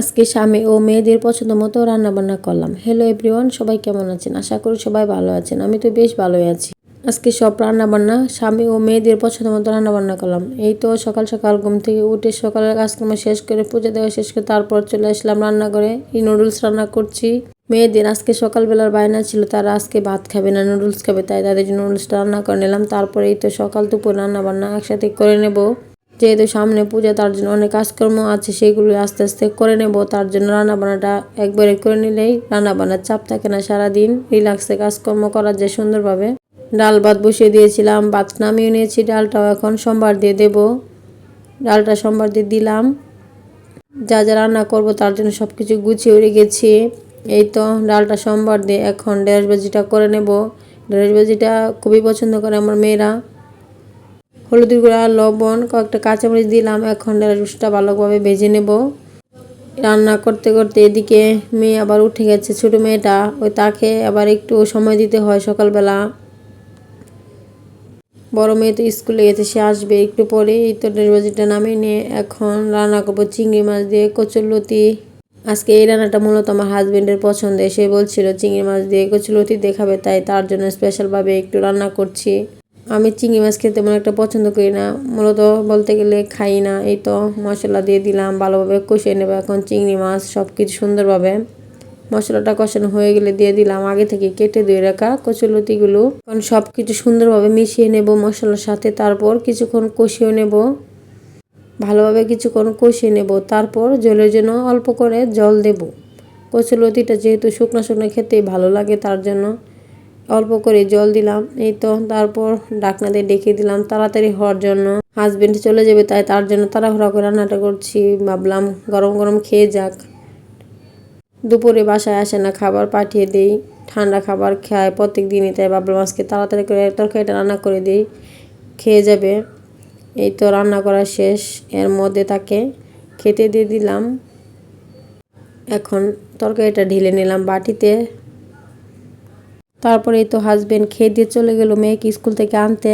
আজকে স্বামী ও মেয়েদের পছন্দ মতো রান্নাবান্না করলাম। হ্যালো এভরিওয়ান, সবাই কেমন আছেন? আশা করি সবাই ভালো আছেন। আমি তো বেশ ভালোই আছি। আজকে সব রান্নাবান্না স্বামী ও মেয়েদের পছন্দ মতো রান্নাবান্না করলাম। এই তো সকাল সকাল ঘুম থেকে উঠে সকালের কাজকর্ম শেষ করে পুজো দেওয়া শেষ করে তারপর চলে আসলাম রান্নাঘরে। এই নুডলস রান্না করছি। মেয়েদের আজকে সকালবেলার বায়না ছিল, তারা আজকে ভাত খাবে না, নুডলস খাবে, তাই তাদের জন্য নুডলসটা রান্না করে নিলাম। তারপরে এই তো সকাল দুপুর রান্নাবান্না একসাথে করে নেব। যেহেতু সামনে পূজা, তার জন্য অনেক কাজকর্ম আছে, সেগুলো আস্তে আস্তে করে নেব। তার জন্য রান্নাবান্নাটা একবারে করে নিলেই রান্নাবান্নার চাপ থাকে না, সারাদিন রিল্যাক্সে কাজকর্ম করা যায় সুন্দরভাবে। ডাল ভাত বসিয়ে দিয়েছিলাম, ভাত নামিয়ে নিয়েছি, ডালটাও এখন সম্বার দিয়ে দেব। ডালটা সম্বার দিয়ে দিলাম। যা যা রান্না করব তার জন্য সব কিছু গুছিয়ে রেখেছি। এই তো ডালটা সম্বার দিয়ে এখন ঢেঁড়স ভাজিটা করে নেব। ঢেঁড়স ভাজিটা খুবই পছন্দ করে আমার মেয়েরা। হলুদের গুঁড়া, লবণ, কয়েকটা কাঁচামরিচ দিলাম। এখন ঢেঁড়সটা ভালোভাবে ভেজে নেব। রান্না করতে করতে এদিকে মেয়ে আবার উঠে গেছে, ছোটো মেয়েটা। তাকে আবার একটু সময় দিতে হয় সকালবেলা। বড় মেয়ে তো স্কুলে গেছে, সে আসবে একটু পরে। এই তো ঢেঁড়স ভাজিটা নামিয়ে নিয়ে এখন রান্না করবো চিংড়ি মাছ দিয়ে কচুরলতি। আজকে এই রান্নাটা মূলত আমার হাজবেন্ডের পছন্দের। সে বলছিল চিংড়ি মাছ দিয়ে কচুরলতি দেখাবে, তাই তার জন্য স্পেশালভাবে একটু রান্না করছি। আমি চিংড়ি মাছ খেতে তেমন একটা পছন্দ করি না, মূলত বলতে গেলে খাই না। এই তো মশলা দিয়ে দিলাম, ভালোভাবে কষিয়ে নেব এখন চিংড়ি মাছ সব কিছু সুন্দরভাবে। মশলাটা কষানো হয়ে গেলে দিয়ে দিলাম আগে থেকে কেটে ধুয়ে রাখা কচুরলতিগুলো। এখন সব কিছু সুন্দরভাবে মিশিয়ে নেব মশলার সাথে। তারপর কিছুক্ষণ কষিয়ে নেব, ভালোভাবে কিছুক্ষণ কষিয়ে নেব। তারপর জলের জন্য অল্প করে জল দেব। কচুরলতিটা যেহেতু শুকনো শুকনো খেতেই ভালো লাগে, তার জন্য অল্প করে জল দিলাম। এই তো তারপর ঢাকনা দিয়ে ডেকে দিলাম তাড়াতাড়ি হওয়ার জন্য। হাজবেন্ড চলে যাবে, তাই তার জন্য তাড়াহুড়া করে রান্নাটা করছি। ভাবলাম গরম গরম খেয়ে যাক। দুপুরে বাসায় আসে না, খাবার পাঠিয়ে দেই, ঠান্ডা খাবার খায় প্রত্যেক দিনই, তাই ভাবলাম আজকে তাড়াতাড়ি করে তরকারিটা রান্না করে দিই, খেয়ে যাবে। এই তো রান্না করা শেষ, এর মধ্যে তাকে খেতে দিয়ে দিলাম। এখন তরকারিটা ঢেলে নিলাম বাটিতে। তারপরে এই তো হাজবেন্ড খেয়ে দিয়ে চলে গেল মেয়েকে স্কুল থেকে আনতে।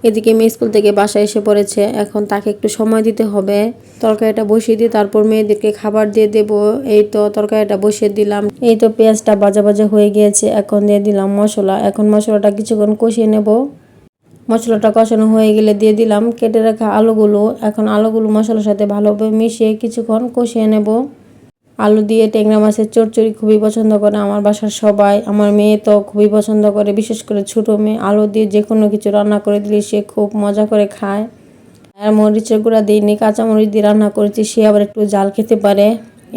এদিকে মেয়ে স্কুল থেকে বাসায় এসে পড়েছে, এখন তাকে একটু সময় দিতে হবে। তরকারিটা বসিয়ে দিয়ে তারপর মেয়েদেরকে খাবার দিয়ে দেব। এই তো তরকারিটা বসিয়ে দিলাম। এই তো পেঁয়াজটা ভাজা ভাজা হয়ে গিয়েছে, এখন দিয়ে দিলাম মশলা। এখন মশলাটা কিছুক্ষণ কষিয়ে নেব। মশলাটা কষানো হয়ে গেলে দিয়ে দিলাম কেটে রাখা আলুগুলো। এখন আলুগুলো মশলার সাথে ভালোভাবে মিশিয়ে কিছুক্ষণ কষিয়ে নেব। আলু দিয়ে ট্যাংরা মাছের চচ্চড়ি খুবই পছন্দ করে আমার বাসার সবাই। আমার মেয়ে তো খুবই পছন্দ করে, বিশেষ করে ছোটো মেয়ে। আলু দিয়ে যে কোনো কিছু রান্না করে দিলে সে খুব মজা করে খায়। আর মরিচের গুঁড়া দিইনি, কাঁচামরিচ দিয়ে রান্না করেছি, সে আবার একটু ঝাল খেতে পারে।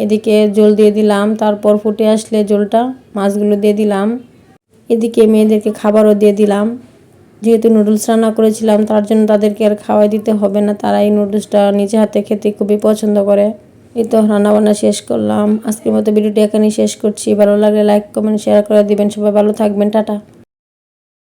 এদিকে জল দিয়ে দিলাম, তারপর ফুটে আসলে জলটা মাছগুলো দিয়ে দিলাম। এদিকে মেয়েদেরকে খাবারও দিয়ে দিলাম। যেহেতু নুডলস রান্না করেছিলাম, তার জন্য তাদেরকে আর খাওয়াই দিতে হবে না, তারা এই নুডলসটা নিজে হাতে খেতে খুবই পছন্দ করে। এই তো রান্নাবান্না শেষ করলাম। আজকের মতো ভিডিওটি এখানেই শেষ করছি। ভালো লাগলে লাইক কমেন্ট শেয়ার করে দিবেন। সবাই ভালো থাকবেন, টাটা।